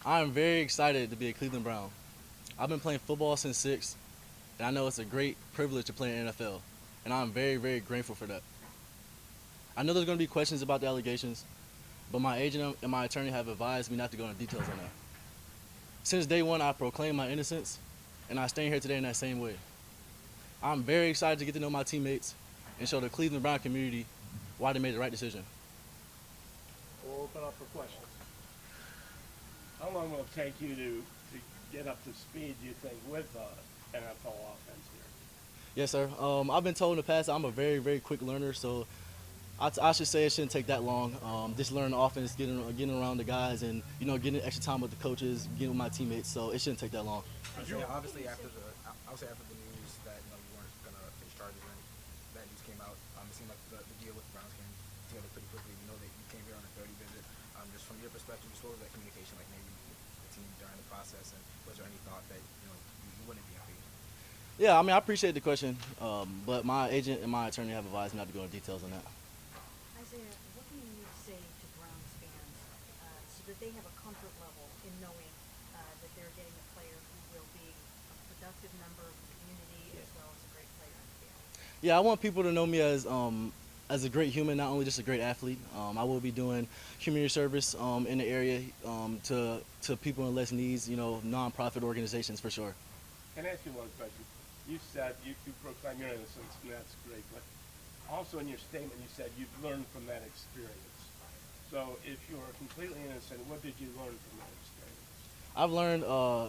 I'm very excited to be a Cleveland Brown. I've been playing football since 6, and I know it's a great privilege to play in the NFL, and I'm very, very grateful for that. I know there's going to be questions about the allegations, but my agent and my attorney have advised me not to go into details on that. Since day one, I proclaimed my innocence, and I stand here today in that same way. I'm very excited to get to know my teammates and show the Cleveland Brown community why they made the right decision. We'll open up for questions. How long will it take you to get up to speed, do you think, with NFL offense here? Yes, sir. I've been told in the past I'm a very, very quick learner, so I should say it shouldn't take that long. Just learning the offense, getting around the guys, and getting extra time with the coaches, getting with my teammates. So it shouldn't take that long. Yeah, obviously after the news that you weren't gonna face charges when that news came out, it seemed like the deal with the Browns came together pretty quickly. We know that you came here on a 30 visit. Just from your perspective, just what was that communication like, maybe with the team during the process, and was there any thought that you wouldn't be happy? Yeah, I mean I appreciate the question, but my agent and my attorney have advised me not to go into details on that. Isaiah, what can you say to Browns fans so that they have a comfort level in knowing that they're getting a player who will be a productive member of the community as well as a great player on the field? Yeah, I want people to know me as a great human, not only just a great athlete. I will be doing community service in the area to people in less needs, nonprofit organizations for sure. Can I ask you one question? You said you proclaim your innocence, and that's great, but also in your statement you said you've learned from that experience. So if you're completely innocent, what did you learn from that experience? I've learned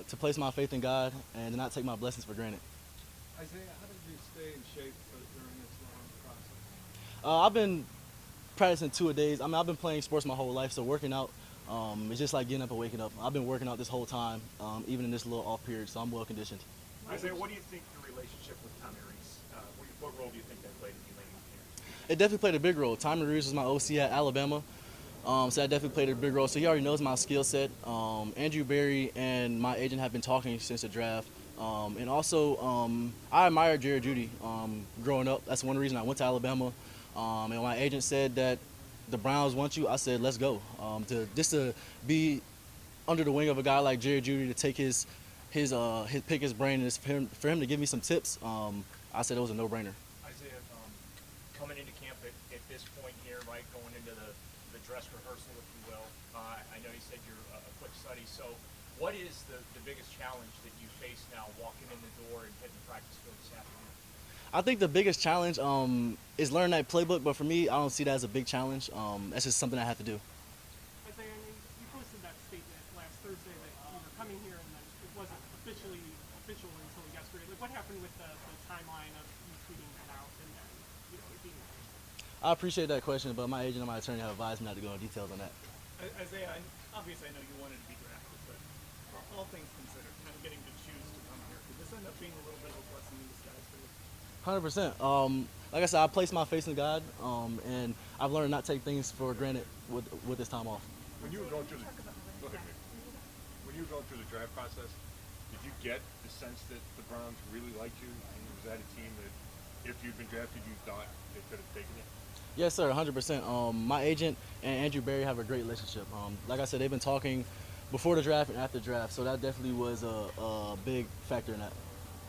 to place my faith in God and to not take my blessings for granted. Isaiah, how did you stay in shape during this long process? I've been practicing 2 a days. I mean, I've been playing sports my whole life, so working out is just like getting up and waking up. I've been working out this whole time, even in this little off period, so I'm well conditioned. Isaiah, what do you think your relationship with Tommy Reese, what role do you think that played in you landing here? It definitely played a big role. Tommy Reeves was my OC at Alabama, so that definitely played a big role. So he already knows my skill set. Andrew Berry and my agent have been talking since the draft. And also, I admired Jerry Jeudy growing up. That's one reason I went to Alabama. And my agent said that the Browns want you. I said, let's go. To be under the wing of a guy like Jerry Jeudy, to take his pick his brain, and for him to give me some tips, I said it was a no-brainer. Isaiah, coming into camp at this point here, right, going into the dress rehearsal, if you will, I know you said you're a quick study, so what is the biggest challenge that you face now walking in the door and hitting the practice field this afternoon? I think the biggest challenge is learning that playbook, but for me, I don't see that as a big challenge. That's just something I have to do. Isaiah, you posted that statement last Thursday that you were coming here and then it wasn't official until yesterday. Like, what happened with the timeline of you tweeting that out and then it being official? I appreciate that question, but my agent and my attorney have advised me not to go into details on that. Isaiah, obviously I know you wanted to be drafted, but all things considered, kind of getting to choose to come here, could this end up being a little bit of a blessing in disguise for you? 100%. Like I said, I place my faith in God, and I've learned not to take things for granted with this time off. When you were going through when you were going through the draft process, did you get the sense that the Browns really liked you, and was that a team that, if you'd been drafted, you thought they could have taken it? Yes, sir, 100%. My agent and Andrew Berry have a great relationship. Like I said, they've been talking before the draft and after the draft, so that definitely was a big factor in that.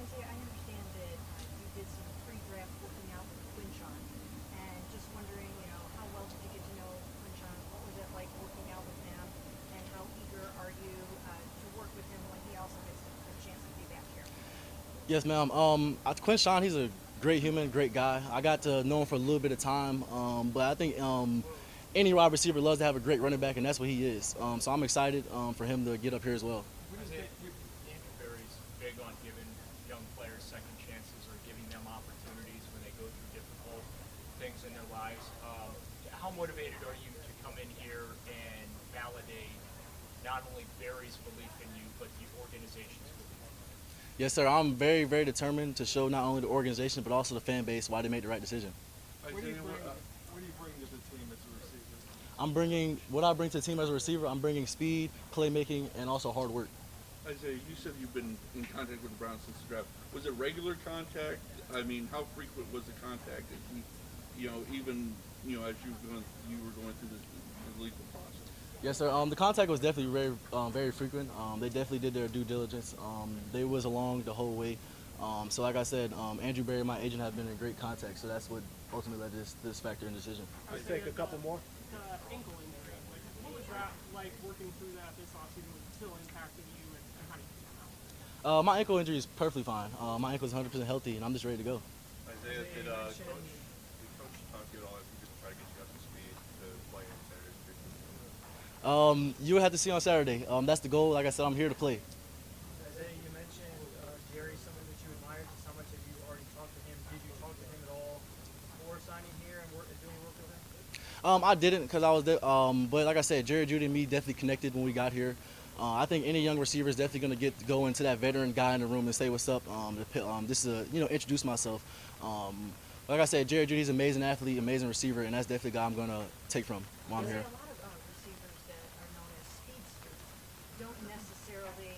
Isaiah, I understand that you did some pre-draft working out with Quinshon, and just wondering, how well did you get to know Quinshon? What was it like working out with him, and how eager are you to work with him when he also gets a chance to be back here? Yes, ma'am. Quinshon, he's a great human, great guy. I got to know him for a little bit of time, but I think any wide receiver loves to have a great running back, and that's what he is. So I'm excited for him to get up here as well. Isaiah, Andrew Berry's big on giving young players second chances or giving them opportunities when they go through difficult things in their lives. How motivated are you to come in here and validate not only Berry's belief in you, but the organization's belief in you? Yes, sir. I'm very, very determined to show not only the organization but also the fan base why they made the right decision. What do you bring to the team as a receiver? What I bring to the team as a receiver, I'm bringing speed, playmaking, and also hard work. Isaiah, you said you've been in contact with the Browns since the draft. Was it regular contact? I mean, how frequent was the contact? Even as you were going through the legal process. Yes, sir. The contact was definitely very frequent. They definitely did their due diligence. They was along the whole way. So like I said, Andrew Berry, my agent, have been in great contact. So that's what ultimately led to this factor in decision. Let's take a couple more. The ankle injury, like, what was that like working through that this offseason? Was it still impacting you, and how do you feel now? My ankle injury is perfectly fine. My ankle is 100% healthy, and I'm just ready to go. Isaiah, did Coach talk to you at all if he could try to get you up to speed to play in Saturday's preseason? You will have to see on Saturday. That's the goal. Like I said, I'm here to play. Isaiah, you mentioned Jerry, someone that you admired. Just how much have you already talked to him? Did you talk to him at all before signing here and doing work with him? I didn't because I was there. But like I said, Jerry Judy and me definitely connected when we got here. I think any young receiver is definitely going to go into that veteran guy in the room and say what's up. This is introduce myself. Like I said, Jerry Judy's an amazing athlete, amazing receiver, and that's definitely the guy I'm going to take from while I'm here. A lot of receivers that are known as speedsters don't necessarily,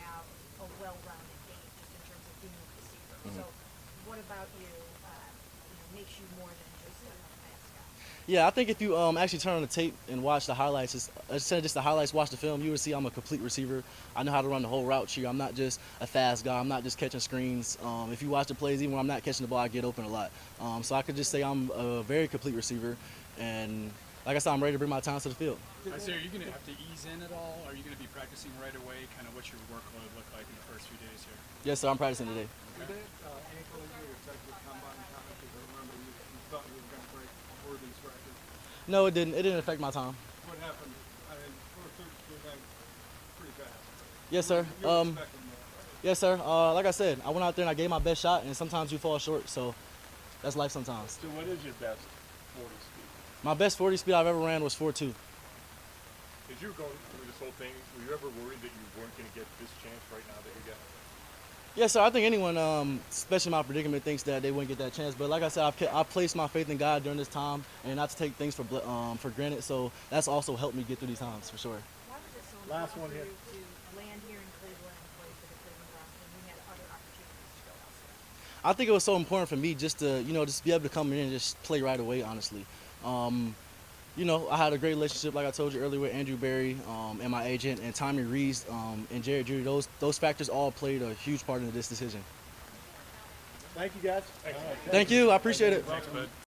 have a well-rounded game just in terms of being a receiver. So, what about you? Makes you more than just a fast guy? Yeah, I think if you actually turn on the tape and watch the highlights, instead of just the highlights, watch the film, you will see I'm a complete receiver. I know how to run the whole route tree. I'm not just a fast guy. I'm not just catching screens. If you watch the plays, even when I'm not catching the ball, I get open a lot. So I could just say I'm a very complete receiver. And like I said, I'm ready to bring my talents to the field. Isaiah, are you going to have to ease in at all? Are you going to be practicing right away? Kind of what's your workload look like in the first few days here? Yes, sir. I'm practicing today. Did that ankle injury affect your combine time? Because I remember you thought you were going to break Worthy's record. No, it didn't. It didn't affect my time. What happened? I mean, 4:30 went pretty fast. Yes, sir. You were expecting that. Yes, sir. Like I said, I went out there and I gave my best shot, and sometimes you fall short. So that's life sometimes. So what is your best 40 speed? My best 40 speed I've ever ran was 4.2. As you were going through this whole thing, were you ever worried that you weren't going to get this chance right now that you get? Yes, sir. I think anyone, especially my predicament, thinks that they wouldn't get that chance. But like I said, I've placed my faith in God during this time, and not to take things for granted. So that's also helped me get through these times for sure. Why was it so Last important one here. for you to land here in Cleveland and play for the Cleveland Browns when you had other opportunities to go elsewhere? I think it was so important for me just to, just be able to come in and just play right away, honestly. I had a great relationship, like I told you earlier, with Andrew Berry and my agent, and Tommy Rees and Jared Judy. Those factors all played a huge part in this decision. Thank you, guys. Thanks. Thank you. I appreciate it. Thanks, bud.